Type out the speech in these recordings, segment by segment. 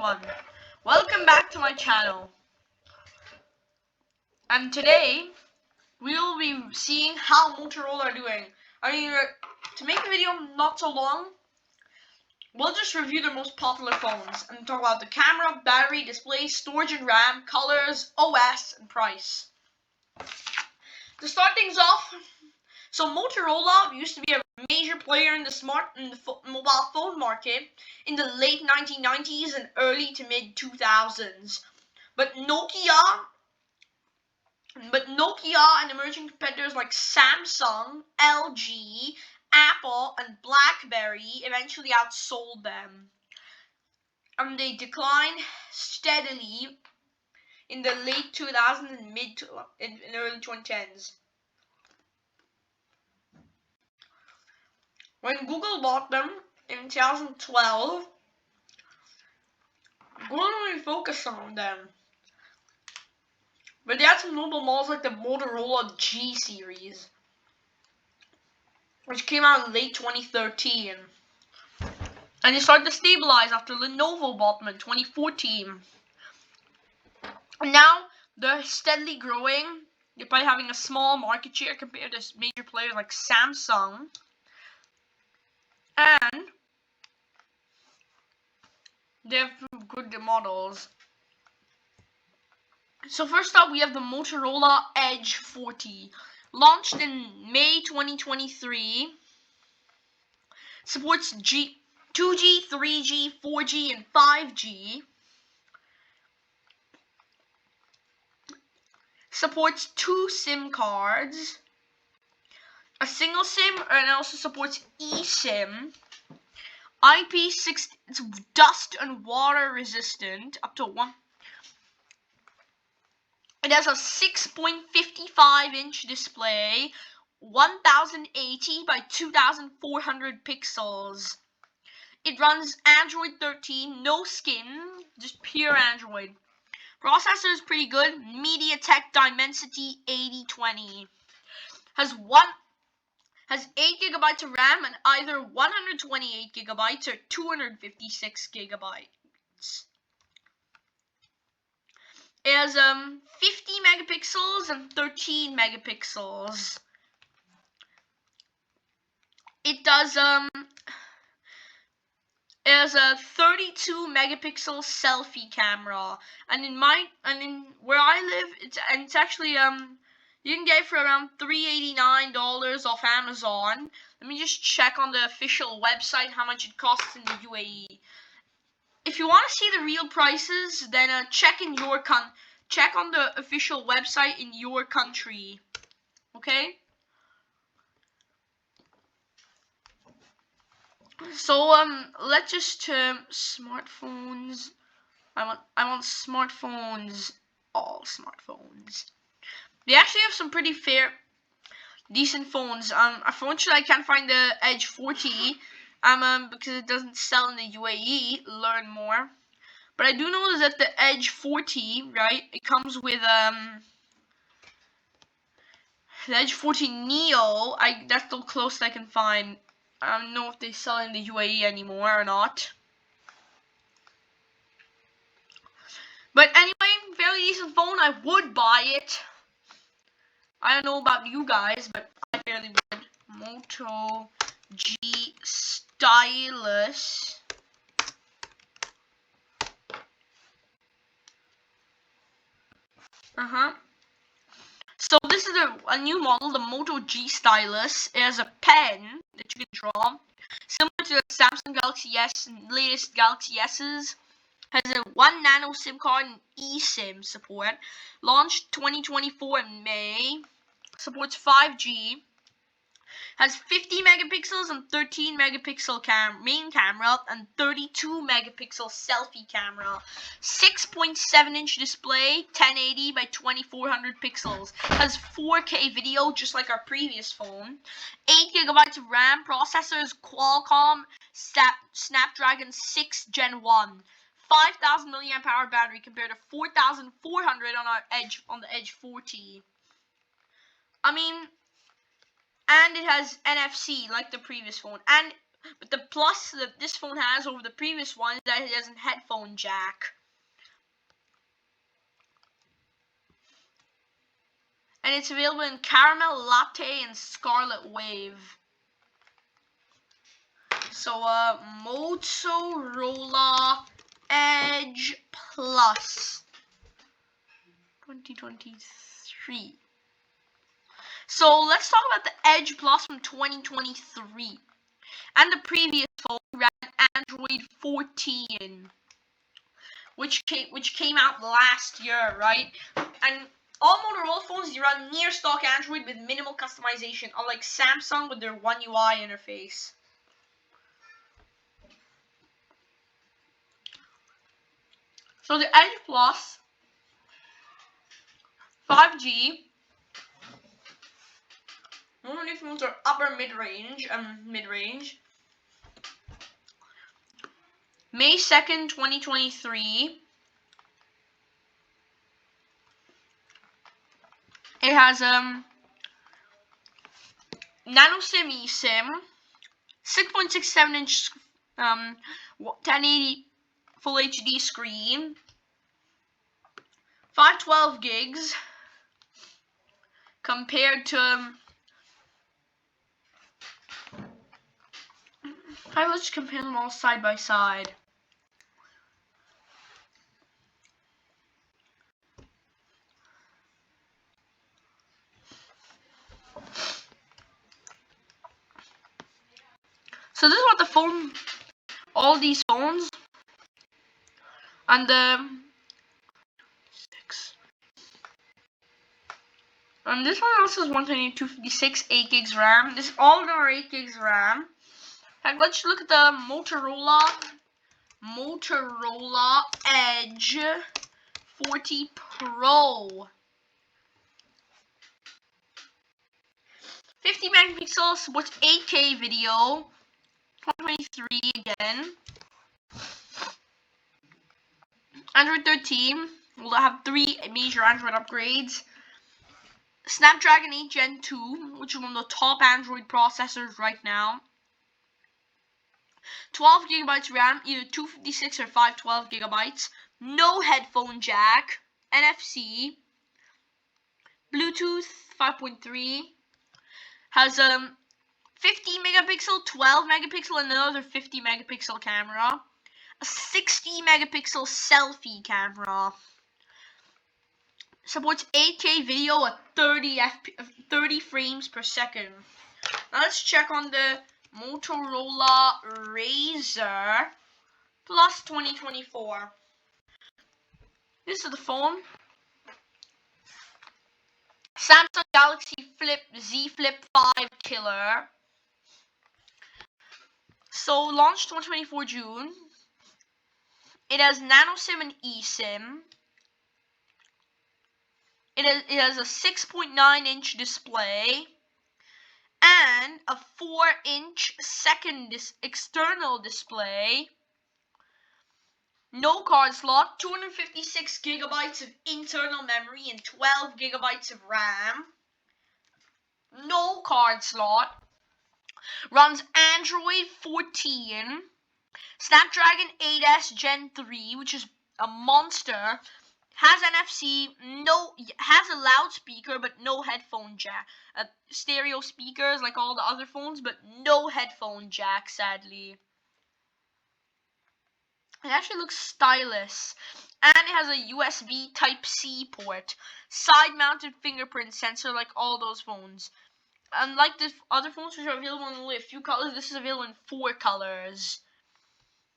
everyone, welcome back to my channel. And today we'll be seeing how Motorola are doing. To make the video not so long, we'll just review their most popular phones and talk about the camera, battery, display, storage and RAM, colors, OS, and price. To start things off, so Motorola used to be a major player in the mobile phone market in the late 1990s and early to mid 2000s. But Nokia and emerging competitors like Samsung, LG, Apple, and BlackBerry eventually outsold them. And they declined steadily in the late 2000s and early 2010s. When Google bought them in 2012, Google only focused on them. But they had some notable models like the Motorola G series, which came out in late 2013. And they started to stabilize after Lenovo bought them in 2014. And now they're steadily growing, despite having a small market share compared to major players like Samsung. And they have good models. So first up, we have the Motorola Edge 40. Launched in May 2023. Supports 2G, 3G, 4G, and 5G. Supports 2 SIM cards. A single SIM, and it also supports eSIM. IP60, it's dust and water resistant, up to 1. It has a 6.55 inch display, 1080 by 2400 pixels. It runs Android 13, no skin, just pure Android. Processor is pretty good, MediaTek Dimensity 8020. Has 8 GB of RAM and either 128 GB or 256 GB. It has 50 megapixels and 13 megapixels. It does it has a 32 megapixel selfie camera, and in where I live, it's actually you can get it for around $389 off Amazon. Let me just check on the official website how much it costs in the UAE. If you want to see the real prices, then check on the official website in your country. Okay? So let's just smartphones. I want smartphones. All smartphones. They actually have some pretty decent phones. Unfortunately, I can't find the Edge 40. Because it doesn't sell in the UAE. Learn more. But I do know that the Edge 40, right? It comes with the Edge 40 Neo. That's the closest I can find. I don't know if they sell in the UAE anymore or not. But anyway, fairly decent phone. I would buy it. I don't know about you guys, but I fairly would. Moto G Stylus. So this is a new model, the Moto G Stylus. It has a pen that you can draw, similar to the Samsung Galaxy S and latest Galaxy S's. Has a 1 nano SIM card and eSIM support. Launched 2024 in May. Supports 5G. Has 50 megapixels and 13 megapixel main camera and 32 megapixel selfie camera. 6.7 inch display, 1080 by 2400 pixels. Has 4K video just like our previous phone. 8 GB of RAM. Processor is Qualcomm Snapdragon 6 Gen 1. 5,000 milliamp hour battery compared to 4,400 on the Edge 40. And it has NFC like the previous phone. And But the plus that this phone has over the previous one is that it has a headphone jack. And it's available in Caramel Latte and Scarlet Wave. So, Motorola Edge Plus 2023. So, let's talk about the Edge Plus from 2023. And the previous phone ran Android 14, which came out last year, right? And all Motorola phones, they run near stock Android with minimal customization, unlike Samsung with their One UI interface. So the Edge Plus 5G, normally phones are upper mid-range May 2nd, 2023. It has nano SIM eSIM, 6.67 inch 1080 full HD screen, 512 gigs compared to let's compare them all side by side. So this is what the phone, all these phones, and the this one also is 128, 256, 8 gigs RAM. This all of them are 8 gigs RAM. And let's look at the Motorola Edge 40 Pro. 50 megapixels, supports 8K video. 2023 again. Android 13 will have 3 major Android upgrades. Snapdragon 8 Gen 2, which is one of the top Android processors right now. 12 gigabytes RAM, either 256 or 512 gigabytes. No headphone jack. NFC. Bluetooth 5.3. Has 50 megapixel, 12 megapixel, and another 50 megapixel camera. A 60 megapixel selfie camera. Supports 8K video at 30 frames per second. Now let's check on the Motorola Razr Plus 2024. This is the phone. Samsung Galaxy Z Flip 5 Killer. So launched 2024 June. It has nano SIM and eSIM. It has a 6.9 inch display and a 4-inch second external display. No card slot, 256 gigabytes of internal memory and 12 gigabytes of RAM. No card slot. Runs Android 14. Snapdragon 8S Gen 3, which is a monster. Has NFC, has a loudspeaker, but no headphone jack. Stereo speakers like all the other phones, but no headphone jack, sadly. It actually looks stylish. And it has a USB Type-C port. Side-mounted fingerprint sensor like all those phones. Unlike the other phones which are available in only a few colors, this is available in 4 colors.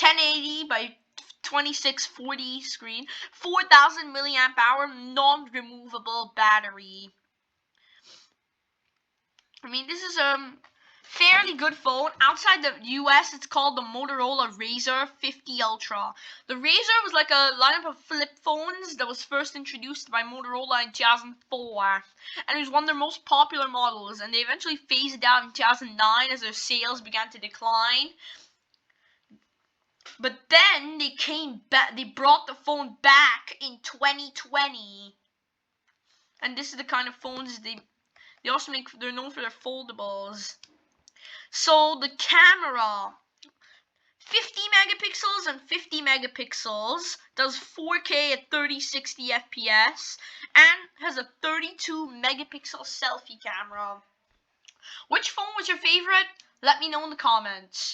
1080 by 2640 screen, 4000 milliamp hour non-removable battery. I mean, this is a fairly good phone. Outside the US, it's called the Motorola Razr 50 Ultra. The Razr was like a lineup of flip phones that was first introduced by Motorola in 2004. And it was one of their most popular models. And they eventually phased it out in 2009 as their sales began to decline. But then they came back, they brought the phone back in 2020. And this is the kind of phones they also make, they're known for their foldables. So the camera, 50 megapixels and 50 megapixels, does 4K at 3060 FPS, and has a 32 megapixel selfie camera. Which phone was your favorite? Let me know in the comments.